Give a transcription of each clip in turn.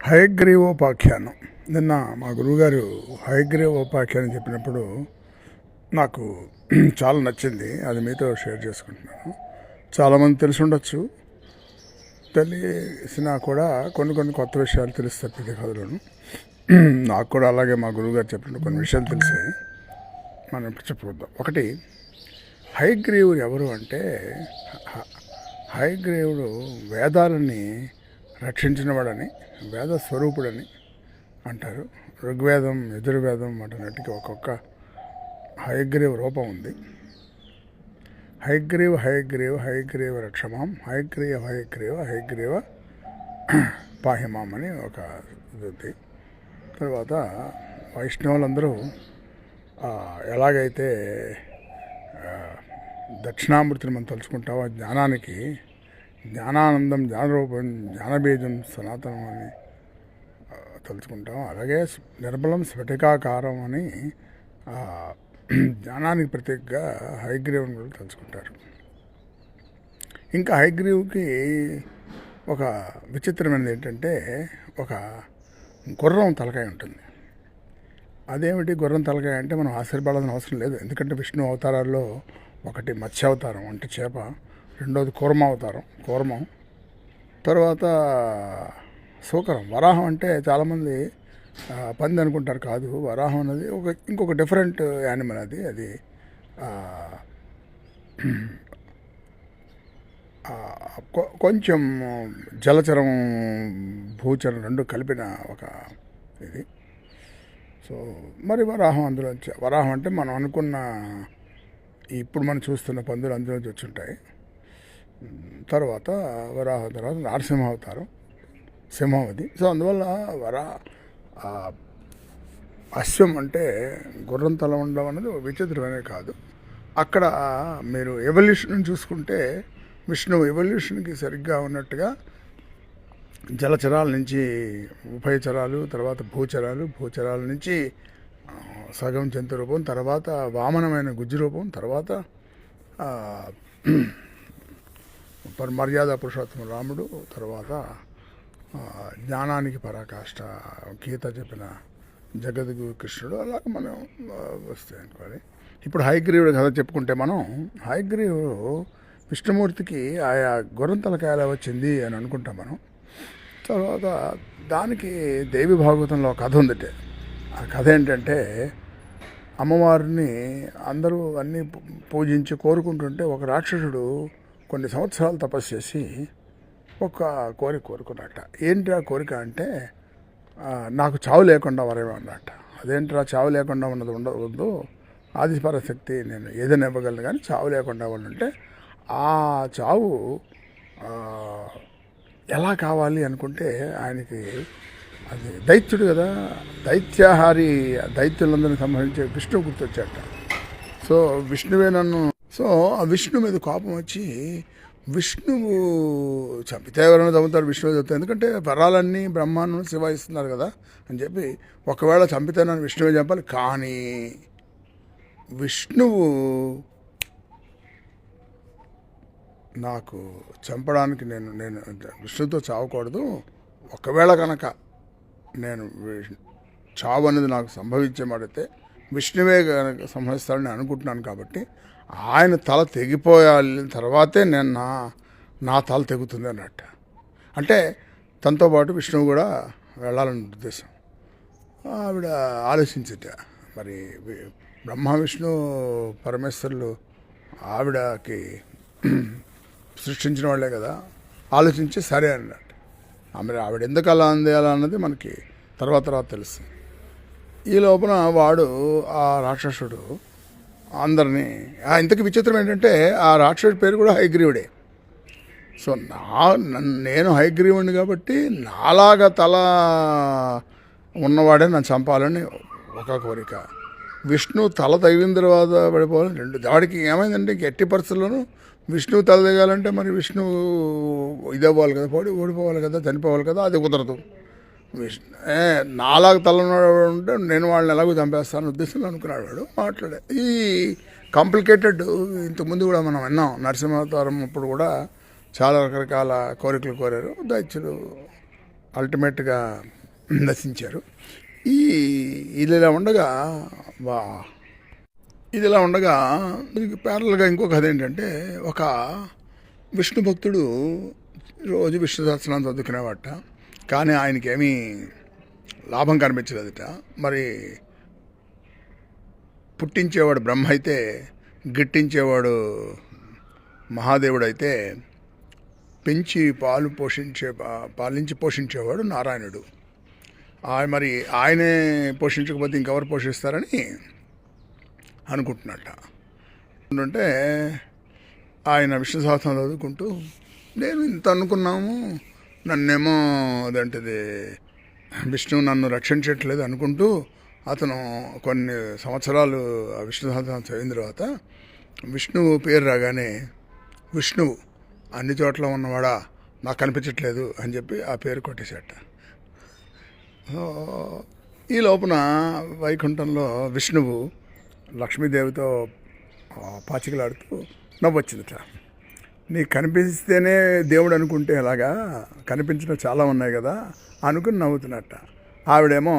హయగ్రీవోపాఖ్యానం. నిన్న మా గురువుగారు హయగ్రీవోపాఖ్యానం చెప్పినప్పుడు నాకు చాలా నచ్చింది. అది మీతో షేర్ చేసుకుంటున్నాను. చాలామంది తెలిసి ఉండొచ్చు, తెలిసినా కూడా కొన్ని కొత్త విషయాలు తెలుస్తాయి ప్రతి కథలోను. నాకు కూడా అలాగే మా గురువుగారు చెప్పినట్టు కొన్ని విషయాలు తెలిసాయి. మనం ఇప్పుడు చెప్పుకుందాం. ఒకటి, హయగ్రీవుడు ఎవరు అంటే, హయగ్రీవుడు వేదాలని రక్షించినవాడని, వేద స్వరూపుడని అంటారు. ఋగ్వేదం, యజుర్వేదం వాటన్నిటికీ ఒక్కొక్క హయగ్రీవ రూపం ఉంది. హయగ్రీవ హయగ్రీవ హయగ్రీవ రక్షమాం, హయగ్రీవ పాహిమాం అని ఒక ఇది. తర్వాత వైష్ణవులందరూ ఎలాగైతే దక్షిణామూర్తిని మనం తలుచుకుంటామో, జ్ఞానానికి జ్ఞానానందం, జ్ఞానరూపం, జ్ఞానబీజం, సనాతనం అని తలుచుకుంటాం. అలాగే నిర్మలం స్ఫటికాకారం అని జ్ఞానానికి ప్రత్యేకంగా హయగ్రీవుని కూడా తలుచుకుంటారు. ఇంకా హయగ్రీవుకి ఒక విచిత్రమైనది ఏంటంటే, ఒక గుర్రం తలకాయ ఉంటుంది. అదేమిటి గుర్రం తలకాయ అంటే మనం ఆశ్చర్యపడాల్సిన అవసరం లేదు. ఎందుకంటే విష్ణు అవతారాల్లో ఒకటి మత్స్య అవతారం అంటే చేప, రెండోది కూర్మం, తర్వాత సూకరం. వరాహం అంటే చాలామంది పంది అనుకుంటారు. కాదు, వరాహం అనేది ఇంకొక డిఫరెంట్ యానిమల్. అది కొంచెం జలచరం, భూచరం రెండు కలిపిన ఒక ఇది. సో మరి వరాహం అందులోంచి, వరాహం అంటే మనం అనుకున్న ఇప్పుడు మనం చూస్తున్న పందులు అందులోంచి వచ్చి ఉంటాయి. తర్వాత వరాహం తర్వాత నరసింహ అవతారం, సింహవది. సో అందువల్ల అశ్వం అంటే గుర్రం తల ఉండడం అనేది విచిత్రమైనది కాదు. అక్కడ మీరు ఎవల్యూషన్ చూసుకుంటే విష్ణువు ఎవల్యూషన్కి సరిగ్గా ఉన్నట్టుగా జలచరాల నుంచి ఉభయచరాలు, తర్వాత భూచరాల నుంచి సగం జంతు రూపం, తర్వాత వామనమైన గుజ్జు రూపం, తర్వాత మర్యాద పురుషోత్తమ రాముడు, తర్వాత జ్ఞానానికి పరాకాష్ట గీత చెప్పిన జగద్గురు కృష్ణుడు. అలాగే మనం వస్తాయి అనుకోవాలి. ఇప్పుడు హయగ్రీవుడు కథ చెప్పుకుంటే, మనం హయగ్రీవుడు విష్ణుమూర్తికి ఆయా గుర్రం తలకాయ ఎలా వచ్చింది అని అనుకుంటాం మనం. తర్వాత దానికి దేవి భాగవతంలో కథ ఉందట. ఆ కథ ఏంటంటే, అమ్మవారిని అందరూ అన్నీ పూజించి కోరుకుంటుంటే ఒక రాక్షసుడు కొన్ని సంవత్సరాలు తపస్సు చేసి ఒక కోరుకున్నట్ట. ఏంటి ఆ కోరిక అంటే, నాకు చావు లేకుండా వరేమో అన్నట్ట. అదేంట్రా చావు లేకుండా ఉన్నది ఉండవద్దు, ఆదిపరాశక్తి నేను ఏదైనా ఇవ్వగలను కానీ చావు లేకుండా ఉండంటే, ఆ చావు ఎలా కావాలి అనుకుంటే ఆయనకి, అది దైత్యుడు కదా, దైత్యాహారి, దైత్యులందరినీ సంబంధించి విష్ణువు గుర్తొచ్చాట. సో విష్ణువే నన్ను, సో ఆ విష్ణు మీద కోపం వచ్చి, విష్ణువు చంపితే ఎవరైనా చంపుతారు, విష్ణువు చెప్తారు. ఎందుకంటే వరాలన్నీ బ్రహ్మాండం శివ ఇస్తున్నారు కదా అని చెప్పి, ఒకవేళ చంపితే నన్ను విష్ణువే చంపాలి. కానీ విష్ణువు నాకు చంపడానికి నేను విష్ణుతో చావకూడదు. ఒకవేళ కనుక నేను చావు అనేది నాకు సంభవించబడితే విష్ణువే కనుక సంభవిస్తాడని అనుకుంటున్నాను. కాబట్టి ఆయన తల తెగిపోయాలి, తర్వాతే నేను నా తల తెగుతుంది అన్నట్టు. అంటే తనతో పాటు విష్ణువు కూడా వెళ్ళాలని ఉద్దేశం. ఆవిడ ఆలోచించట, మరి బ్రహ్మ విష్ణు పరమేశ్వరులు ఆవిడకి సృష్టించిన వాళ్ళే కదా, ఆలోచించి సరే అన్నట్టు. మరి ఆవిడ ఎందుకు అలా అన్నది మనకి తర్వాత తెలుసు. ఈ లోపల వాడు, ఆ రాక్షసుడు అందరినీ, ఇంతకు విచిత్రం ఏంటంటే ఆ రాక్షసుడి పేరు కూడా హయగ్రీవుడే. సో నేను హయగ్రీవుడిని కాబట్టి నాలాగా తల ఉన్నవాడే నన్ను చంపాలని ఒక కోరిక. విష్ణు తల తగిలిన తర్వాత పడిపోవాలని రెండు. వాడికి ఏమైందంటే, ఎట్టి పరిస్థితుల్లోనూ విష్ణువు తల దిగాలంటే మరి విష్ణువు ఇదవ్వాలి కదా, ఓడిపోవాలి కదా, చనిపోవాలి కదా, అది కుదరదు. నాలాగా తల ఉంటే నేను వాళ్ళని ఎలాగో చంపేస్తాను ఉద్దేశంలో అనుకున్నాడు వాడు. మాట్లాడే ఈ కాంప్లికేటెడ్. ఇంతకుముందు కూడా మనం విన్నాం, నరసింహావతారం అప్పుడు కూడా చాలా రకరకాల కోరికలు కోరారు. దైత్యులు అల్టిమేట్గా నశించారు. ఈ ఇదిలా ఉండగా వా ఇదిలా ఉండగా దీనికి ప్యారల్గా ఇంకో కథ ఏంటంటే, ఒక విష్ణు భక్తుడు రోజు విష్ణు సహస్రనామం చదువుకునేవాట. కానీ ఆయనకేమీ లాభం కనిపించలేదట. మరి పుట్టించేవాడు బ్రహ్మ అయితే, గిట్టించేవాడు మహాదేవుడైతే, పెంచి పాలించి పోషించేవాడు నారాయణుడు. మరి ఆయనే పోషించకపోతే ఇంకెవరు పోషిస్తారని అనుకుంటున్నట్ట. అంటే ఆయన విష్ణు సహస్రం చదువుకుంటూ, నేను ఇంత అనుకున్నాము, నన్నేమో అదంటది విష్ణువు నన్ను రక్షించట్లేదు అనుకుంటూ అతను కొన్ని సంవత్సరాలు ఆ విష్ణు సహస్రం చదివిన తర్వాత విష్ణువు పేరు రాగానే, విష్ణువు అన్ని చోట్ల ఉన్నవాడా నాకు కనిపించట్లేదు అని చెప్పి ఆ పేరు కొట్టేశాట. ఈ లోపల వైకుంఠంలో విష్ణువు లక్ష్మీదేవితో పాచికలాడుతూ నవ్వొచ్చిందట. నీకు కనిపిస్తేనే దేవుడు అనుకుంటే ఎలాగా, కనిపించడం చాలా ఉన్నాయి కదా అనుకుని నవ్వుతున్నట్ట. ఆవిడేమో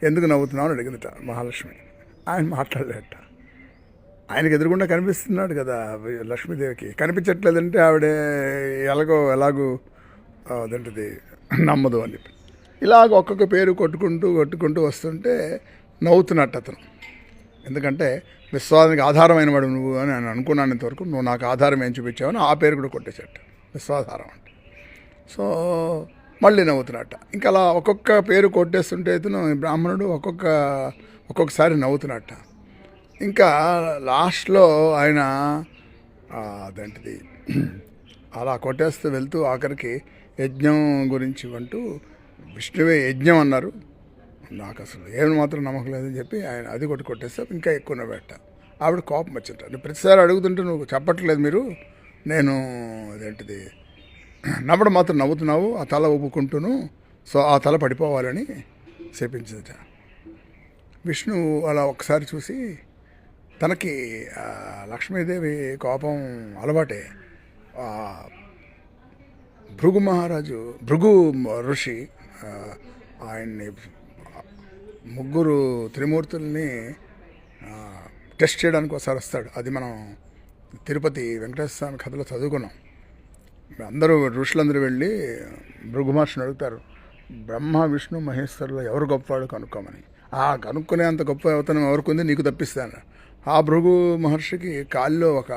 ఎందుకు నవ్వుతున్నావు అని అడిగిందట మహాలక్ష్మి. ఆయన మాట్లాడలేట. ఆయనకు ఎదురుగుండా కనిపిస్తున్నాడు కదా లక్ష్మీదేవికి, కనిపించట్లేదంటే ఆవిడ ఎలాగూ అదేంటిది నమ్మదు అని చెప్పి ఇలాగ ఒక్కొక్క పేరు కొట్టుకుంటూ వస్తుంటే నవ్వుతున్నట్టు అతను. ఎందుకంటే విశ్వాసానికి ఆధారమైన వాడు నువ్వు అని నేను అనుకున్నాను. ఇంతవరకు నువ్వు నాకు ఆధారం ఏం చూపించావని ఆ పేరు కూడా కొట్టేసేట, విశ్వాధారం అంటే. సో మళ్ళీ నవ్వుతున్నట్ట. ఇంకా అలా ఒక్కొక్క పేరు కొట్టేస్తుంటే ఇతను బ్రాహ్మణుడు ఒక్కొక్కసారి నవ్వుతున్నట్ట. ఇంకా లాస్ట్లో ఆయన అదేంటిది అలా కొట్టేస్తూ వెళ్తూ ఆఖరికి యజ్ఞం గురించి అంటూ విష్ణువే యజ్ఞం అన్నారు. నాకు అసలు ఏమి మాత్రం నమ్మకం లేదని చెప్పి ఆయన అది కొట్టేస్తే ఇంకా ఎక్కువ నవ్వేట. ఆవిడ కోపం వచ్చింట. నేను ప్రతిసారి అడుగుతుంటే నువ్వు చెప్పట్లేదు, మీరు నేను అదేంటిది నవ్వడం మాత్రం నవ్వుతున్నావు, ఆ తల ఊపుకుంటూను, సో ఆ తల పడిపోవాలని శపించిందట. విష్ణు అలా ఒకసారి చూసి, తనకి లక్ష్మీదేవి కోపం అలవాటే. భృగు ఋషి ఆయన్ని ముగ్గురు త్రిమూర్తుల్ని టెస్ట్ చేయడానికి ఒకసారి వస్తాడు. అది మనం తిరుపతి వెంకటేశ్వర స్వామి కథలో చదువుకున్నాం. అందరూ ఋషులందరూ వెళ్ళి భృగు మహర్షిని అడుగుతారు, బ్రహ్మ విష్ణు మహేశ్వరులు ఎవరు గొప్పవాడు కనుక్కోమని. ఆ కనుక్కునేంత గొప్ప అవతనం ఎవరికి ఉంది, నీకు తప్పిస్తాను. ఆ భృగు మహర్షికి కాల్లో ఒక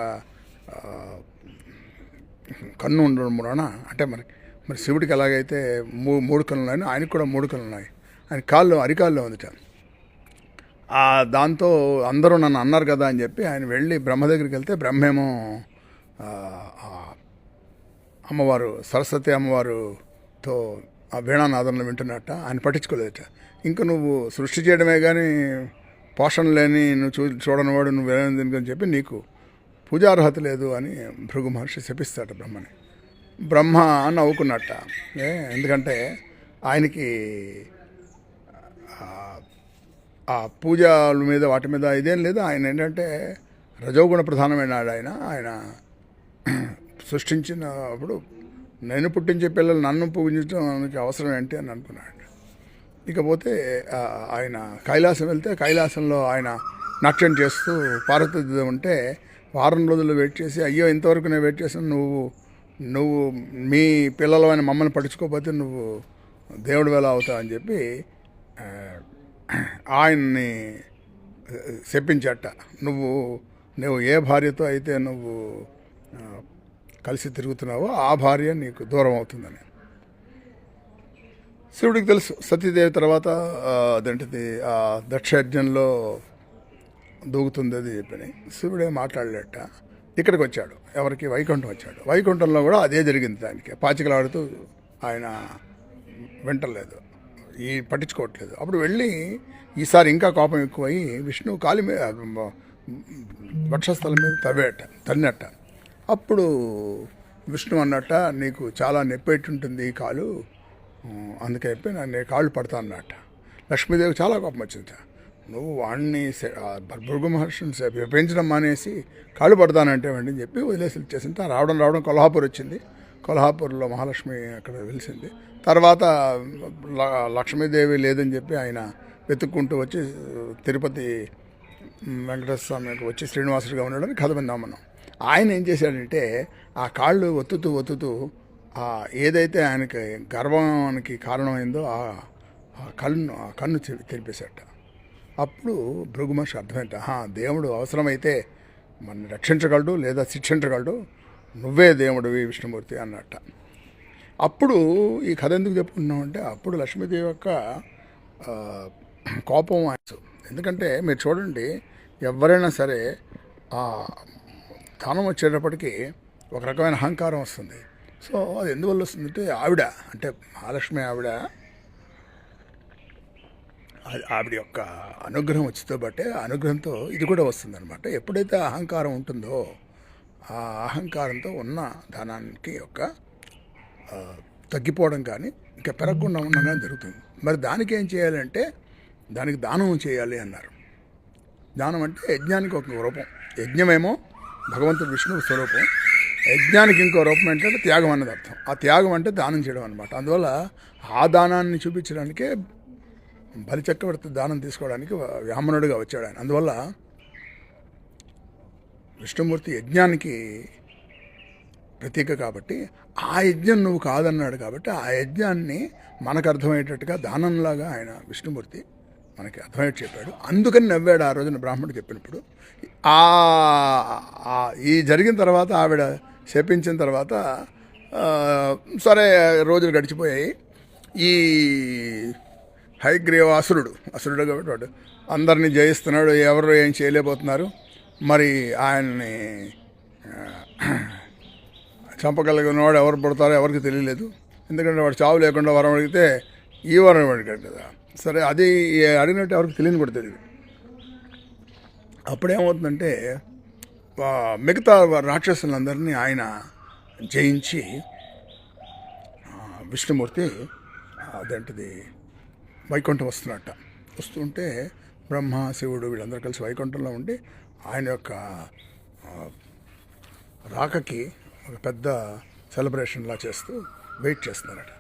కన్ను ఉండడం మూలన, అంటే మరి శివుడికి ఎలాగైతే మూడు కళ్ళు ఉన్నాయని ఆయనకు కూడా 3 కళ్ళు ఉన్నాయి. ఆయన అరికాల్లో ఉందిట. దాంతో అందరూ నన్ను అన్నారు కదా అని చెప్పి ఆయన వెళ్ళి బ్రహ్మ దగ్గరికి వెళ్తే, బ్రహ్మేమో అమ్మవారు సరస్వతి అమ్మవారుతో ఆ వీణానాదంలో వింటున్నట్ట. ఆయన పట్టించుకోలేదట. ఇంకా నువ్వు సృష్టి చేయడమే కానీ పోషణ లేని నువ్వు చూడనివాడు నువ్వు అని చెప్పి నీకు పూజార్హత లేదు అని భృగు మహర్షి శపిస్తాట బ్రహ్మని. బ్రహ్మ నవ్వుకున్నట్ట. ఎందుకంటే ఆయనకి ఆ పూజల మీద వాటి మీద ఇదేం లేదు. ఆయన ఏంటంటే రజోగుణ ప్రధానమైన ఆయన సృష్టించినప్పుడు నేను పుట్టించే పిల్లలు నన్ను పూజించడానికి అవసరం ఏంటి అని అనుకున్నాడు. ఇకపోతే ఆయన కైలాసం వెళ్తే కైలాసంలో ఆయన నాట్యం చేస్తూ పార్వతీ ఉంటే వారం రోజులు వెయిట్ చేసి, అయ్యో ఇంతవరకు నేను వెయిట్ చేసాను, నువ్వు మీ పిల్లలమైన మమ్మల్ని పట్టించుకోకపోతే నువ్వు దేవుడు వేళ అవుతావు అని చెప్పి ఆయన్ని శపించట. నువ్వు ఏ భార్యతో అయితే నువ్వు కలిసి తిరుగుతున్నావో ఆ భార్య నీకు దూరం అవుతుందని. శివుడికి తెలుసు సతీదేవి తర్వాత అదేంటిది దక్షయజ్ఞంలో దూకుతుంది అది చెప్పని. శివుడే మాట్లాడలేట. ఇక్కడికి వచ్చాడు, ఎవరికి వైకుంఠం వచ్చాడు. వైకుంఠంలో కూడా అదే జరిగింది. దానికి పాచికలాడుతూ ఆయన వింటలేదు, పట్టించుకోవట్లేదు. అప్పుడు వెళ్ళి ఈసారి ఇంకా కోపం ఎక్కువై విష్ణు కాలి మీద వక్షస్థలం మీద తన్నట్ట. అప్పుడు విష్ణు అన్నట్ట, నీకు చాలా నొప్పి ఉంటుంది ఈ కాలు, అందుకే చెప్పి నేను కాళ్ళు పడతా అన్నట్ట. లక్ష్మీదేవి చాలా కోపం వచ్చింది. నువ్వు వాడిని భృగు మహర్షిని పెంచడం మానేసి కాళ్ళు పడతానంటే అని చెప్పి వదిలేసి ఇచ్చేసింది. రావడం కొల్హాపూర్ వచ్చింది. కొల్హాపూర్లో మహాలక్ష్మి అక్కడ వెలిసింది. తర్వాత లక్ష్మీదేవి లేదని చెప్పి ఆయన వెతుక్కుంటూ వచ్చి తిరుపతి వెంకటేశ్వర స్వామికి వచ్చి శ్రీనివాసుడిగా ఉన్నాడని కథ విందాం మనం. ఆయన ఏం చేశాడంటే ఆ కాళ్ళు ఒత్తుతూ ఏదైతే ఆయనకి గర్వానికి కారణమైందో ఆ కన్ను తెరిపేశాట. అప్పుడు భృగు మహర్షి అర్థమైంట, దేవుడు అవసరమైతే మన రక్షించగలడు లేదా శిక్షించగలడు, నువ్వే దేవుడివి విష్ణుమూర్తి అన్నట్ట. అప్పుడు ఈ కథ ఎందుకు చెప్పుకుంటున్నామంటే అప్పుడు లక్ష్మీదేవి యొక్క కోపం ఆయన. ఎందుకంటే మీరు చూడండి, ఎవరైనా సరే ఆ ధనం వచ్చేటప్పటికి ఒక రకమైన అహంకారం వస్తుంది. సో అది ఎందువల్ల వస్తుందంటే అంటే మహాలక్ష్మి ఆవిడ యొక్క అనుగ్రహం వచ్చితో బట్టే ఆ అనుగ్రహంతో ఇది కూడా వస్తుందన్నమాట. ఎప్పుడైతే అహంకారం ఉంటుందో ఆ అహంకారంతో ఉన్న ధనానికి యొక్క తగ్గిపోవడం కానీ ఇంకా పెరగకుండా ఉండడం కానీ జరుగుతుంది. మరి దానికి ఏం చేయాలంటే దానికి దానం చేయాలి అన్నారు. దానం అంటే యజ్ఞానికి ఒక రూపం. యజ్ఞమేమో భగవంతుడు విష్ణువు స్వరూపం, యజ్ఞానికి ఇంకో రూపం ఏంటంటే త్యాగం అన్నది అర్థం. ఆ త్యాగం అంటే దానం చేయడం అనమాట. అందువల్ల ఆ దానాన్ని చూపించడానికే బలిచక్రవర్తి దానం తీసుకోవడానికి వ్యామనుడిగా వచ్చాడు ఆయన. అందువల్ల విష్ణుమూర్తి యజ్ఞానికి ప్రతీక కాబట్టి ఆ యజ్ఞం నువ్వు కాదన్నాడు. కాబట్టి ఆ యజ్ఞాన్ని మనకు అర్థమయ్యేటట్టుగా దానంలాగా ఆయన విష్ణుమూర్తి మనకి అర్థమయ్యేట్టు చెప్పాడు. అందుకని నవ్వాడు ఆ రోజున బ్రాహ్మణుడు చెప్పినప్పుడు. ఈ జరిగిన తర్వాత ఆవిడ శపించిన తర్వాత సరే రోజులు గడిచిపోయాయి. ఈ హయగ్రీవ అసురుడు కాబట్టి వాడు అందరినీ జయిస్తున్నాడు, ఎవరు ఏం చేయలేకపోతున్నారు. మరి ఆయన్ని చంపగలిగిన వాడు ఎవరు పడతారో ఎవరికి తెలియలేదు. ఎందుకంటే వాడు చావు లేకుండా వరం అడిగితే ఈ వరం అడిగాడు కదా. సరే అది అడిగినట్టు ఎవరికి తెలియని కూడా తెలియదు. అప్పుడేమవుతుందంటే మిగతా రాక్షసులందరినీ ఆయన జయించి విష్ణుమూర్తి అదేంటిది వైకుంఠం వస్తున్నట్ట. వస్తుంటే బ్రహ్మ శివుడు వీళ్ళందరూ కలిసి వైకుంఠంలో ఉండి ఆయన యొక్క రాకకి ఒక పెద్ద సెలబ్రేషన్లా చేస్తూ వెయిట్ చేస్తున్నారట.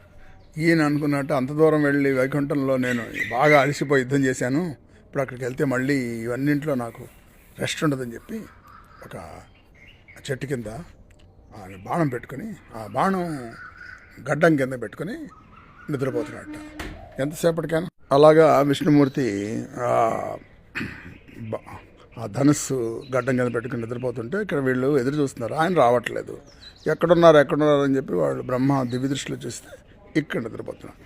ఈయన అనుకున్నట్టు అంత దూరం వెళ్ళి వైకుంఠంలో నేను బాగా అలసిపోయి యుద్ధం చేశాను, ఇప్పుడు అక్కడికి వెళ్తే మళ్ళీ ఇవన్నింటిలో నాకు రెస్ట్ ఉండదని చెప్పి ఒక చెట్టు కింద బాణం పెట్టుకుని ఆ బాణం గడ్డం కింద పెట్టుకుని నిద్రపోతున్నట్ట. ఎంతసేపటికైనా అలాగా విష్ణుమూర్తి ఆ ధనుస్సు గడ్డం కింద పెట్టుకుని నిద్రపోతుంటే ఇక్కడ వీళ్ళు ఎదురు చూస్తున్నారు. ఆయన రావట్లేదు. ఎక్కడున్నారు అని చెప్పి వాళ్ళు బ్రహ్మ దివ్య దృష్టిలో చూస్తే ఇక్కడ నిద్రపోతున్నారు.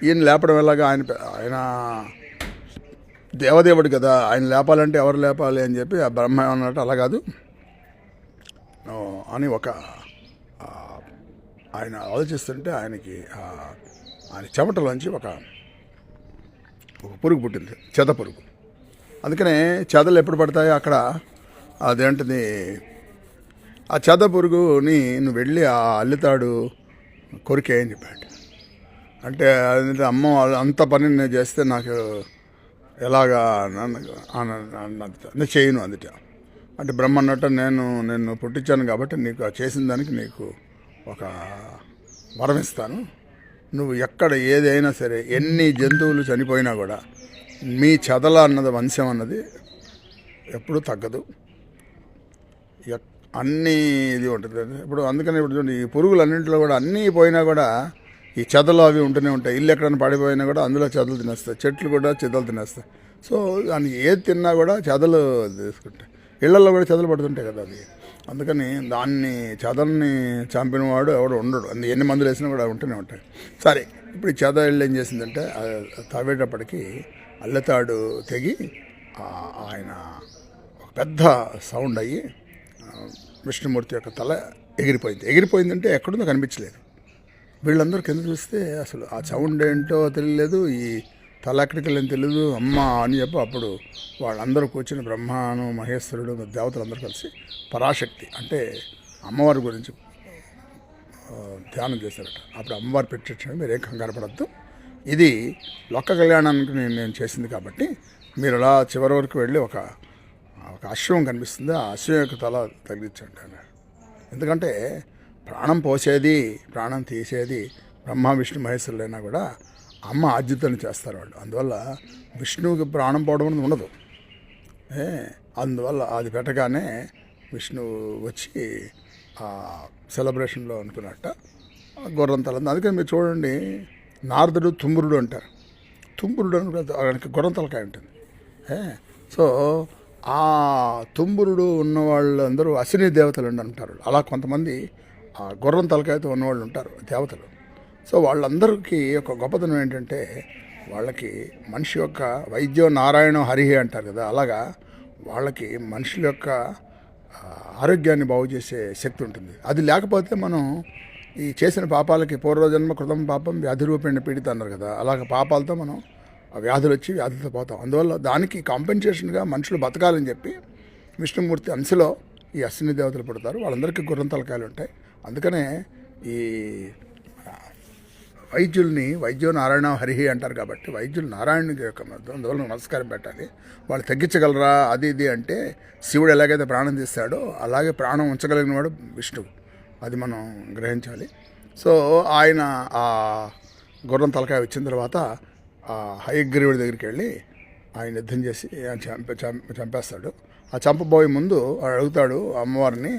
ఈయన లేపడం ఎలాగా? ఆయన దేవదేవుడు కదా, ఆయన లేపాలంటే ఎవరు లేపాలి అని చెప్పి ఆ బ్రహ్మ ఏమన్నట్టు అలా కాదు అని ఆయన ఆలోచిస్తుంటే ఆయన చెమటలోంచి ఒక పురుగు పుట్టింది, చెద పురుగు. అందుకనే చెదలు ఎప్పుడు పడతాయో అక్కడ అదేంటిది ఆ చెద పురుగుని నువ్వు వెళ్ళి ఆ అల్లితాడు కొరికే అని చెప్పాడు. అంటే అదంటే అమ్మ అంత పని నేను చేస్తే నాకు ఎలాగా నేను చేయను అందుట. అంటే బ్రహ్మ అన్నట్టు నేను పుట్టించాను కాబట్టి నీకు చేసిన దానికి నీకు ఒక వరం ఇస్తాను. నువ్వు ఎక్కడ ఏదైనా సరే ఎన్ని జంతువులు చనిపోయినా కూడా మీ చెదల అన్నది వంశం అన్నది ఎప్పుడూ తగ్గదు, అన్నీ ఇది ఉంటుంది. ఇప్పుడు అందుకని ఇప్పుడు చూడండి, ఈ పురుగులన్నింటిలో కూడా అన్నీ పోయినా కూడా ఈ చెదలు అవి ఉంటూనే ఉంటాయి. ఇల్లు ఎక్కడైనా పడిపోయినా కూడా అందులో చెదలు తినేస్తాయి, చెట్లు కూడా చెదలు తినేస్తాయి. సో దానికి ఏది తిన్నా కూడా చెదలు తీసుకుంటాయి. ఇళ్లలో కూడా చెదలు పడుతుంటాయి కదా అది. అందుకని దాన్ని చెదల్ని చంపినవాడు ఎవడు ఉండడు. ఎన్ని మందులు వేసినా కూడా ఉంటూనే ఉంటాయి. సరే, ఇప్పుడు ఈ చెద ఇళ్ళు ఏం చేసిందంటే తవ్వేటప్పటికి అల్లెతాడు తెగి ఆయన ఒక పెద్ద సౌండ్ అయ్యి విష్ణుమూర్తి యొక్క తల ఎగిరిపోయిందంటే ఎక్కడుందో కనిపించలేదు. వీళ్ళందరూ కింద చూస్తే అసలు ఆ సౌండ్ ఏంటో తెలియలేదు, ఈ తల ఎక్కడికి వెళ్ళని తెలియదు. అమ్మ అని చెప్పి అప్పుడు వాళ్ళందరూ కూర్చుని బ్రహ్మాను మహేశ్వరుడు దేవతలందరూ కలిసి పరాశక్తి అంటే అమ్మవారి గురించి ధ్యానం చేశారట. అప్పుడు అమ్మవారు పెట్టించడం మీరేం కంగారు పడద్దు, ఇది లొక్క కళ్యాణానికి నేను చేసింది కాబట్టి మీరు అలా చివరి వరకు వెళ్ళి ఒక అశ్వం కనిపిస్తుంది, ఆ అశ్వం యొక్క తల తగిలించండి అన్నాడు. ఎందుకంటే ప్రాణం పోసేది ప్రాణం తీసేది బ్రహ్మ విష్ణు మహేశ్వరులైనా కూడా అమ్మ ఆద్యుతని చేస్తారు వాళ్ళు. అందువల్ల విష్ణువుకి ప్రాణం పోవడం అనేది ఉండదు. అందువల్ల అది పెట్టగానే విష్ణువు వచ్చి ఆ సెలబ్రేషన్లో అనుకున్నట్ట గుర్రం తల. అందుకని మీరు చూడండి, నారదుడు తుమ్మురుడు అంటారు. తుమ్మురుడు అని గుర్రం తలకాయ ఉంటుంది. సో ఆ తుమ్మురుడు ఉన్న వాళ్ళందరూ అశ్విని దేవతలు అంటారు. అలా కొంతమంది ఆ గుర్రం తలకాయతో ఉన్నవాళ్ళు ఉంటారు దేవతలు. సో వాళ్ళందరికీ ఒక గొప్పతనం ఏంటంటే వాళ్ళకి మనిషి యొక్క వైద్యో నారాయణ హరిహి అంటారు కదా, అలాగా వాళ్ళకి మనుషుల యొక్క ఆరోగ్యాన్ని బాగు చేసే శక్తి ఉంటుంది. అది లేకపోతే మనం ఈ చేసిన పాపాలకి పూర్వజన్మ కృతం పాపం వ్యాధి రూపేణ పీడిత అన్నారు కదా, అలాగ పాపాలతో మనం వ్యాధులు వచ్చి వ్యాధులతో పోతాం. అందువల్ల దానికి కాంపెన్సేషన్గా మనుషులు బతకాలని చెప్పి విష్ణుమూర్తి అంశలో ఈ అశ్విని దేవతలు పుడతారు. వాళ్ళందరికీ గుర్రం తలకాయలు ఉంటాయి. అందుకనే ఈ వైద్యుల్ని వైద్యో నారాయణ హరిహి అంటారు. కాబట్టి వైద్యులు నారాయణుడి యొక్క అందువల్ల నమస్కారం పెట్టాలి. వాళ్ళు తగ్గించగలరా అది ఇది అంటే శివుడు ఎలాగైతే ప్రాణం తీస్తాడో అలాగే ప్రాణం ఉంచగలిగిన వాడు విష్ణువు. అది మనం గ్రహించాలి. సో ఆయన ఆ గుర్రం తలకాయ వచ్చిన తర్వాత ఆ హయగ్రీవుడి దగ్గరికి వెళ్ళి ఆయన యుద్ధం చేసి చంపేస్తాడు. ఆ చంపబోయే ముందు అడుగుతాడు అమ్మవారిని,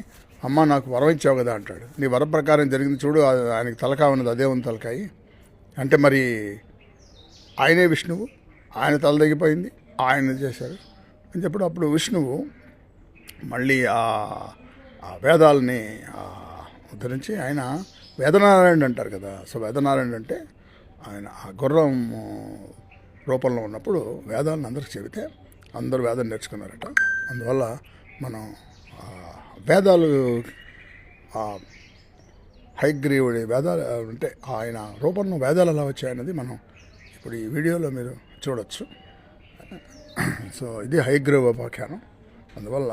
అమ్మ నాకు వరం ఇచ్చావు కదా అంటాడు. నీ వరం ప్రకారం జరిగింది చూడు, ఆయనకి తలకాయ ఉన్నది, అదే ఉంది తలకాయ అంటే మరి ఆయనే విష్ణువు, ఆయన తల తెగిపోయింది, ఆయన చేశారు అని చెప్పడం. అప్పుడు విష్ణువు మళ్ళీ ఆ వేదాలని ఉద్ధరించి ఆయన వేదనారాయణుడు అంటారు కదా. సో వేదనారాయణుడు అంటే ఆయన ఆ గుర్రం రూపంలో ఉన్నప్పుడు వేదాలను అందరికి చెబితే అందరూ వేదం నేర్చుకున్నారట. అందువల్ల మనం వేదాలు హయగ్రీవుడి వేదాలు అంటే ఆయన రూపంలో వేదాలు ఎలా వచ్చాయన్నది మనం ఇప్పుడు ఈ వీడియోలో మీరు చూడొచ్చు. సో ఇది హయగ్రీవ ఉపాఖ్యానం. అందువల్ల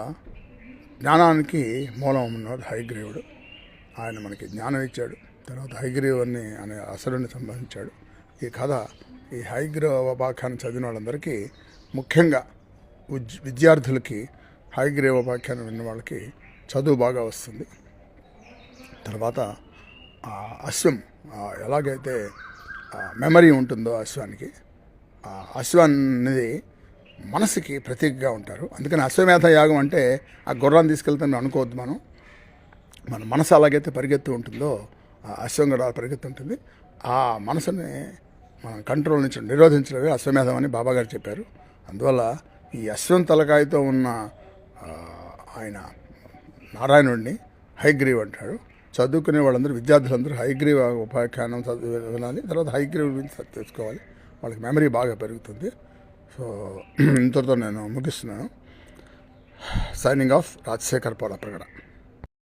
జ్ఞానానికి మూలం ఉన్నాడు హయగ్రీవుడు. ఆయన మనకి జ్ఞానం ఇచ్చాడు. తర్వాత హయగ్రీవుని అనే అసురుని సంబంధించాడు. ఈ కథ ఈ హయగ్రీవ ఉపాఖ్యానం చదివిన వాళ్ళందరికీ, ముఖ్యంగా విద్యార్థులకి హయగ్రీవ ఉపాఖ్యానం విన్న వాళ్ళకి చదువు బాగా వస్తుంది. తర్వాత అశ్వం ఎలాగైతే మెమరీ ఉంటుందో అశ్వానికి, అశ్వం అనేది మనసుకి ప్రతీకగా ఉంటారు. అందుకని అశ్వమేధ యాగం అంటే ఆ గుర్రాన్ని తీసుకెళ్తాను అనుకోవద్దు. మన మనసు అలాగైతే పరిగెత్తు ఉంటుందో ఆ అశ్వం కూడా పరిగెత్తు ఉంటుంది. ఆ మనసుని మనం కంట్రోల్ నుంచి నిరోధించడమే అశ్వమేధం అని బాబాగారు చెప్పారు. అందువల్ల ఈ అశ్వం తలకాయతో ఉన్న ఆయన నారాయణుడిని హయగ్రీవ్ అంటాడు. చదువుకునే వాళ్ళందరూ విద్యార్థులందరూ హయగ్రీవ ఉపాఖ్యానం వినాలి. తర్వాత హయగ్రీవ గురించి తెలుసుకోవాలి. వాళ్ళకి మెమరీ బాగా పెరుగుతుంది. సో ఇంతటితో నేను ముగిస్తున్నాను. Signing off Rajasekhar పోలప్రగడ.